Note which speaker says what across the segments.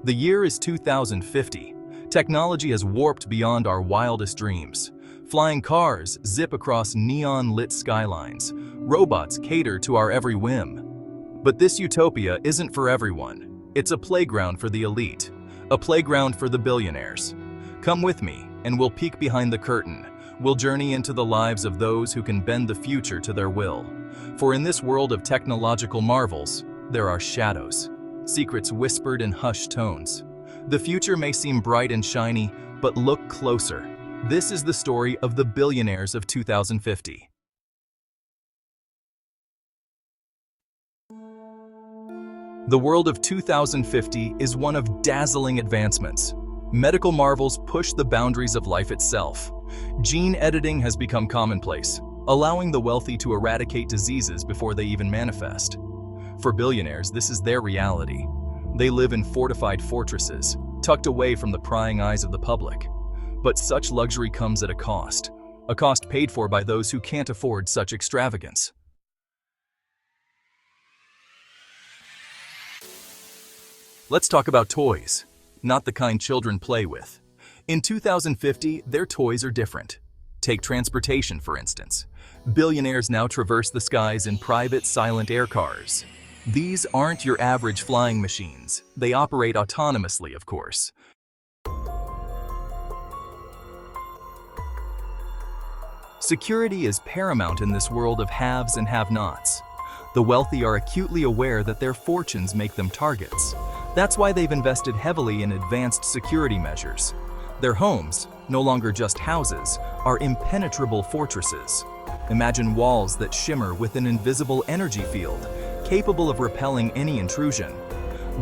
Speaker 1: The year is 2050. Technology has warped beyond our wildest dreams. Flying cars zip across neon-lit skylines. Robots cater to our every whim. But this utopia isn't for everyone. It's a playground for the elite, a playground for the billionaires. Come with me, and we'll peek behind the curtain. We'll journey into the lives of those who can bend the future to their will. For in this world of technological marvels, there are shadows, secrets whispered in hushed tones. The future may seem bright and shiny, but look closer. This is the story of the billionaires of 2050. The world of 2050 is one of dazzling advancements. Medical marvels push the boundaries of life itself. Gene editing has become commonplace, allowing the wealthy to eradicate diseases before they even manifest. For billionaires, this is their reality. They live in fortified fortresses, tucked away from the prying eyes of the public. But such luxury comes at a cost paid for by those who can't afford such extravagance. Let's talk about toys, not the kind children play with. In 2050, their toys are different. Take transportation, for instance. Billionaires now traverse the skies in private, silent air cars. These aren't your average flying machines. They operate autonomously, of course. Security is paramount in this world of haves and have-nots. The wealthy are acutely aware that their fortunes make them targets. That's why they've invested heavily in advanced security measures. Their homes, no longer just houses, are impenetrable fortresses. Imagine walls that shimmer with an invisible energy field, capable of repelling any intrusion.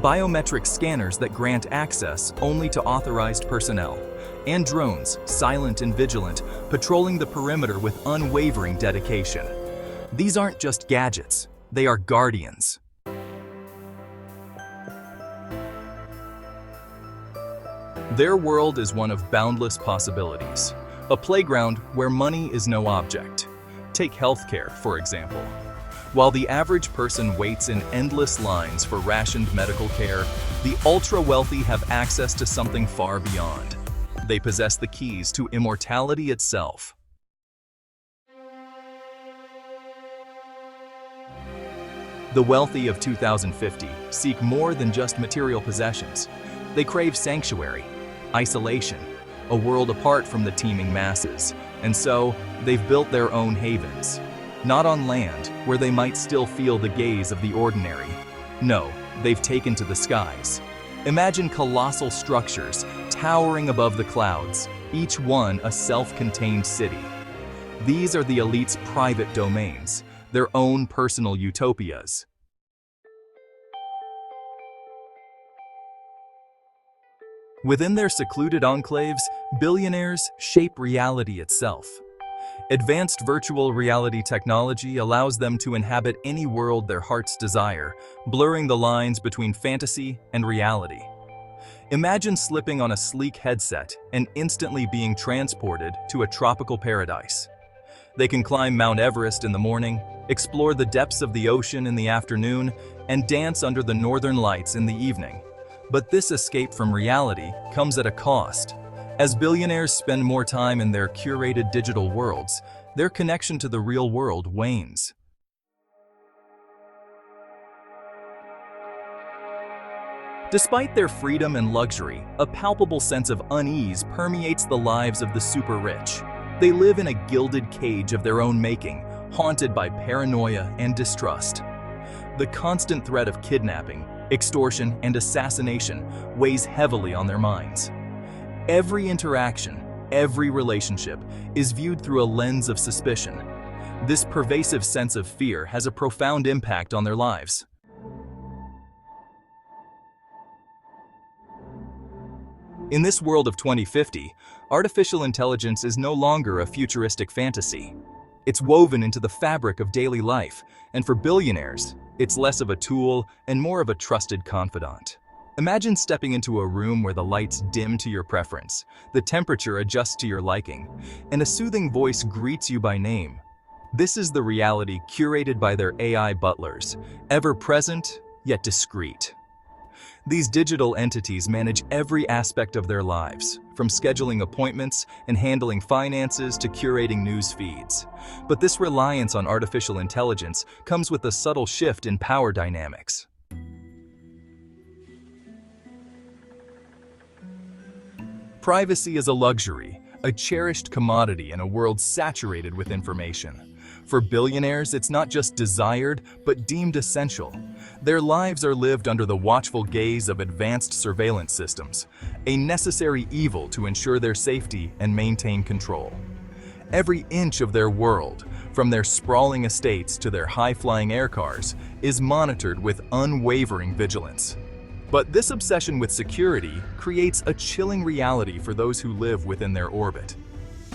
Speaker 1: Biometric scanners that grant access only to authorized personnel. And drones, silent and vigilant, patrolling the perimeter with unwavering dedication. These aren't just gadgets, they are guardians. Their world is one of boundless possibilities, a playground where money is no object. Take healthcare, for example. While the average person waits in endless lines for rationed medical care, the ultra-wealthy have access to something far beyond. They possess the keys to immortality itself. The wealthy of 2050 seek more than just material possessions. They crave sanctuary, isolation, a world apart from the teeming masses, and so they've built their own havens. Not on land, where they might still feel the gaze of the ordinary. No, they've taken to the skies. Imagine colossal structures towering above the clouds, each one a self-contained city. These are the elite's private domains, their own personal utopias. Within their secluded enclaves, billionaires shape reality itself. Advanced virtual reality technology allows them to inhabit any world their hearts desire, blurring the lines between fantasy and reality. Imagine slipping on a sleek headset and instantly being transported to a tropical paradise. They can climb Mount Everest in the morning, explore the depths of the ocean in the afternoon, and dance under the northern lights in the evening. But this escape from reality comes at a cost. As billionaires spend more time in their curated digital worlds, their connection to the real world wanes. Despite their freedom and luxury, a palpable sense of unease permeates the lives of the super-rich. They live in a gilded cage of their own making, haunted by paranoia and distrust. The constant threat of kidnapping, extortion, and assassination weighs heavily on their minds. Every interaction, every relationship is viewed through a lens of suspicion. This pervasive sense of fear has a profound impact on their lives. In this world of 2050, artificial intelligence is no longer a futuristic fantasy. It's woven into the fabric of daily life, and for billionaires, it's less of a tool and more of a trusted confidant. Imagine stepping into a room where the lights dim to your preference, the temperature adjusts to your liking, and a soothing voice greets you by name. This is the reality curated by their AI butlers, ever present yet discreet. These digital entities manage every aspect of their lives, from scheduling appointments and handling finances to curating news feeds. But this reliance on artificial intelligence comes with a subtle shift in power dynamics. Privacy is a luxury, a cherished commodity in a world saturated with information. For billionaires, it's not just desired, but deemed essential. Their lives are lived under the watchful gaze of advanced surveillance systems, a necessary evil to ensure their safety and maintain control. Every inch of their world, from their sprawling estates to their high-flying air cars, is monitored with unwavering vigilance. But this obsession with security creates a chilling reality for those who live within their orbit.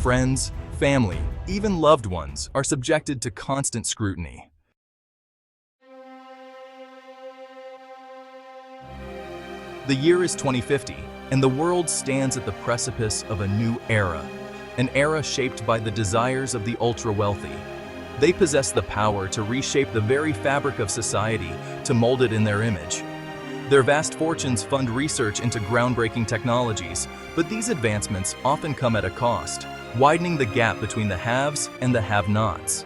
Speaker 1: Friends, family, even loved ones are subjected to constant scrutiny. The year is 2050, and the world stands at the precipice of a new era, an era shaped by the desires of the ultra-wealthy. They possess the power to reshape the very fabric of society to mold it in their image. Their vast fortunes fund research into groundbreaking technologies, but these advancements often come at a cost, widening the gap between the haves and the have-nots.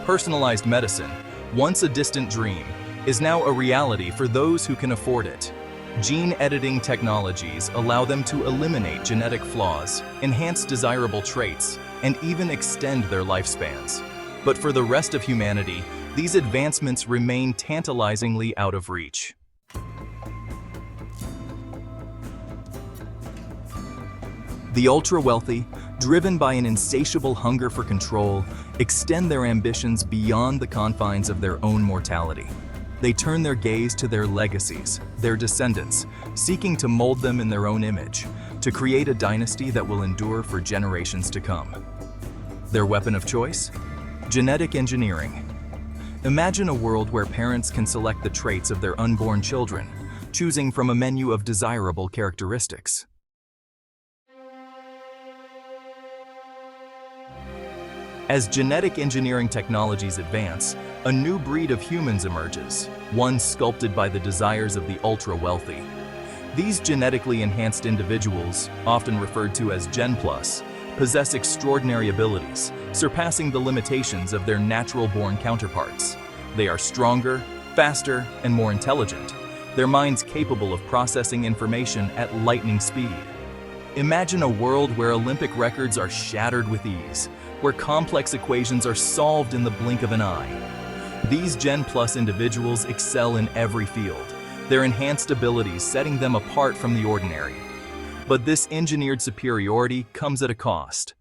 Speaker 1: Personalized medicine, once a distant dream, is now a reality for those who can afford it. Gene editing technologies allow them to eliminate genetic flaws, enhance desirable traits, and even extend their lifespans. But for the rest of humanity, these advancements remain tantalizingly out of reach. The ultra-wealthy, driven by an insatiable hunger for control, extend their ambitions beyond the confines of their own mortality. They turn their gaze to their legacies, their descendants, seeking to mold them in their own image, to create a dynasty that will endure for generations to come. Their weapon of choice? Genetic engineering. Imagine a world where parents can select the traits of their unborn children, choosing from a menu of desirable characteristics. As genetic engineering technologies advance, a new breed of humans emerges, one sculpted by the desires of the ultra-wealthy. These genetically enhanced individuals, often referred to as Gen Plus, possess extraordinary abilities, surpassing the limitations of their natural-born counterparts. They are stronger, faster, and more intelligent, their minds capable of processing information at lightning speed. Imagine a world where Olympic records are shattered with ease, where complex equations are solved in the blink of an eye. These Gen Plus individuals excel in every field, their enhanced abilities setting them apart from the ordinary. But this engineered superiority comes at a cost.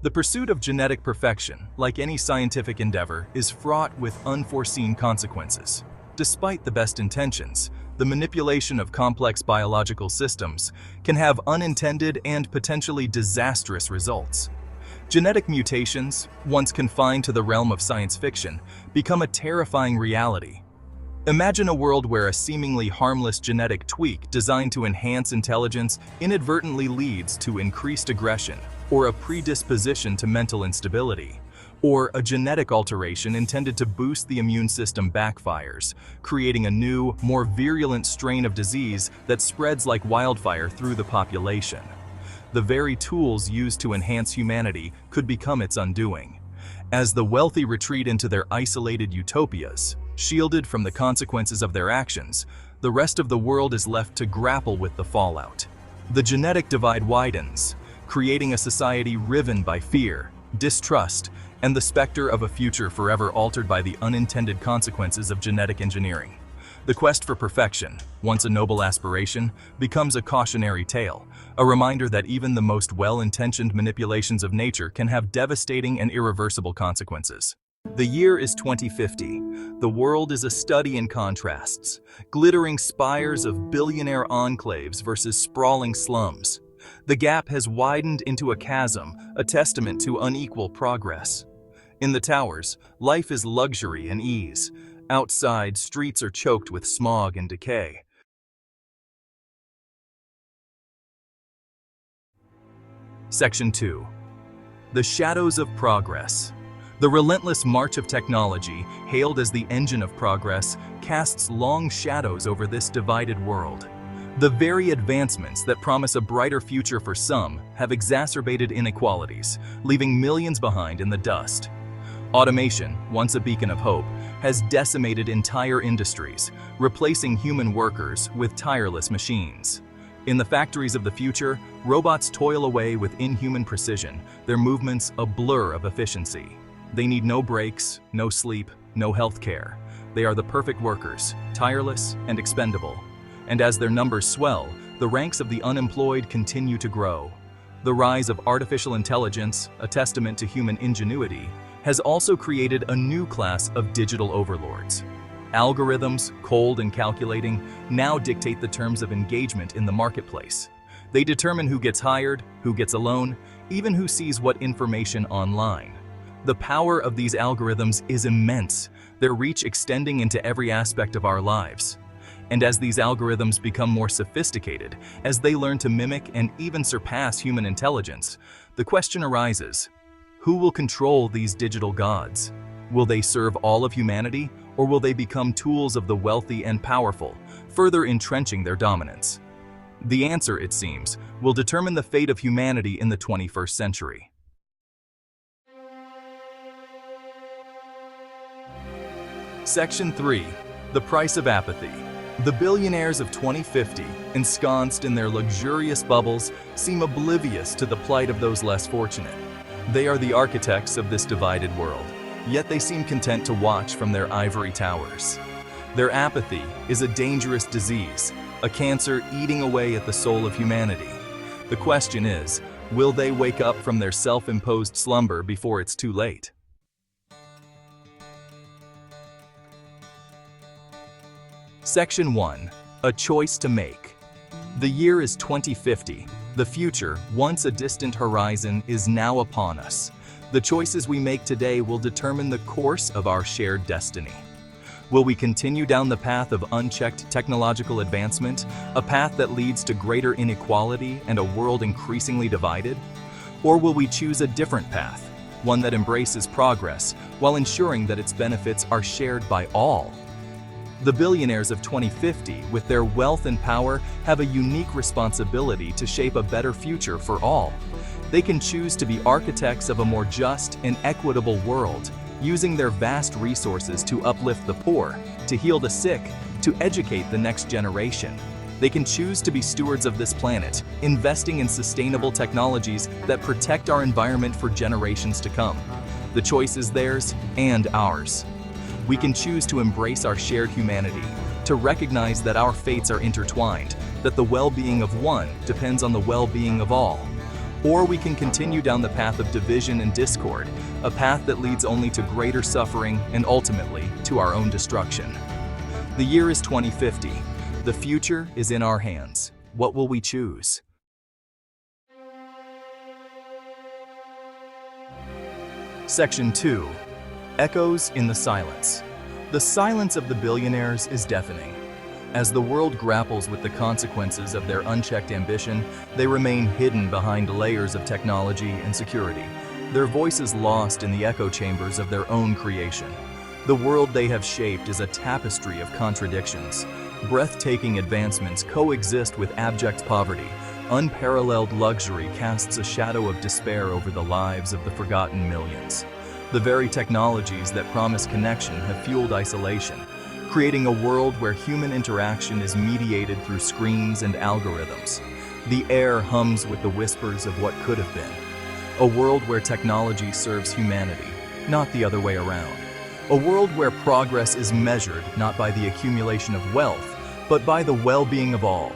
Speaker 1: The pursuit of genetic perfection, like any scientific endeavor, is fraught with unforeseen consequences. Despite the best intentions, the manipulation of complex biological systems can have unintended and potentially disastrous results. Genetic mutations, once confined to the realm of science fiction, become a terrifying reality. Imagine a world where a seemingly harmless genetic tweak designed to enhance intelligence inadvertently leads to increased aggression, or a predisposition to mental instability, or a genetic alteration intended to boost the immune system backfires, creating a new, more virulent strain of disease that spreads like wildfire through the population. The very tools used to enhance humanity could become its undoing. As the wealthy retreat into their isolated utopias, shielded from the consequences of their actions, the rest of the world is left to grapple with the fallout. The genetic divide widens, creating a society riven by fear, distrust, and the specter of a future forever altered by the unintended consequences of genetic engineering. The quest for perfection, once a noble aspiration, becomes a cautionary tale, a reminder that even the most well-intentioned manipulations of nature can have devastating and irreversible consequences. The year is 2050. The world is a study in contrasts, glittering spires of billionaire enclaves versus sprawling slums. The gap has widened into a chasm, a testament to unequal progress. In the towers, life is luxury and ease. Outside, streets are choked with smog and decay. Section 2. The Shadows of Progress. The relentless march of technology, hailed as the engine of progress, casts long shadows over this divided world. The very advancements that promise a brighter future for some have exacerbated inequalities, leaving millions behind in the dust. Automation, once a beacon of hope, has decimated entire industries, replacing human workers with tireless machines. In the factories of the future, robots toil away with inhuman precision, their movements a blur of efficiency. They need no breaks, no sleep, no health care. They are the perfect workers, tireless and expendable. And as their numbers swell, the ranks of the unemployed continue to grow. The rise of artificial intelligence, a testament to human ingenuity, has also created a new class of digital overlords. Algorithms, cold and calculating, now dictate the terms of engagement in the marketplace. They determine who gets hired, who gets a loan, even who sees what information online. The power of these algorithms is immense, their reach extending into every aspect of our lives. And as these algorithms become more sophisticated, as they learn to mimic and even surpass human intelligence, the question arises: who will control these digital gods? Will they serve all of humanity, or will they become tools of the wealthy and powerful, further entrenching their dominance? The answer, it seems, will determine the fate of humanity in the 21st century. Section 3. The Price of Apathy. The billionaires of 2050, ensconced in their luxurious bubbles, seem oblivious to the plight of those less fortunate. They are the architects of this divided world, yet they seem content to watch from their ivory towers. Their apathy is a dangerous disease, a cancer eating away at the soul of humanity. The question is, will they wake up from their self-imposed slumber before it's too late? Section 1. A choice to make. The year is 2050. The future, once a distant horizon, is now upon us. The choices we make today will determine the course of our shared destiny. Will we continue down the path of unchecked technological advancement, a path that leads to greater inequality and a world increasingly divided? Or will we choose a different path, one that embraces progress while ensuring that its benefits are shared by all? The billionaires of 2050, with their wealth and power, have a unique responsibility to shape a better future for all. They can choose to be architects of a more just and equitable world, using their vast resources to uplift the poor, to heal the sick, to educate the next generation. They can choose to be stewards of this planet, investing in sustainable technologies that protect our environment for generations to come. The choice is theirs and ours. We can choose to embrace our shared humanity, to recognize that our fates are intertwined, that the well-being of one depends on the well-being of all. Or we can continue down the path of division and discord, a path that leads only to greater suffering and ultimately to our own destruction. The year is 2050. The future is in our hands. What will we choose? Section 2. Echoes in the silence. The silence of the billionaires is deafening. As the world grapples with the consequences of their unchecked ambition, they remain hidden behind layers of technology and security, their voices lost in the echo chambers of their own creation. The world they have shaped is a tapestry of contradictions. Breathtaking advancements coexist with abject poverty. Unparalleled luxury casts a shadow of despair over the lives of the forgotten millions. The very technologies that promise connection have fueled isolation, creating a world where human interaction is mediated through screens and algorithms. The air hums with the whispers of what could have been. A world where technology serves humanity, not the other way around. A world where progress is measured not by the accumulation of wealth, but by the well-being of all.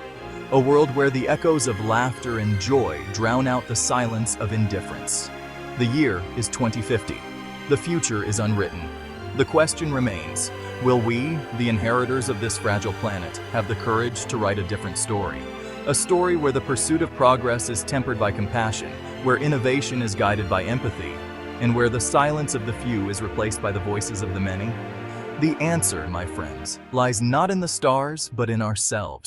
Speaker 1: A world where the echoes of laughter and joy drown out the silence of indifference. The year is 2050. The future is unwritten. The question remains, will we, the inheritors of this fragile planet, have the courage to write a different story? A story where the pursuit of progress is tempered by compassion, where innovation is guided by empathy, and where the silence of the few is replaced by the voices of the many? The answer, my friends, lies not in the stars, but in ourselves.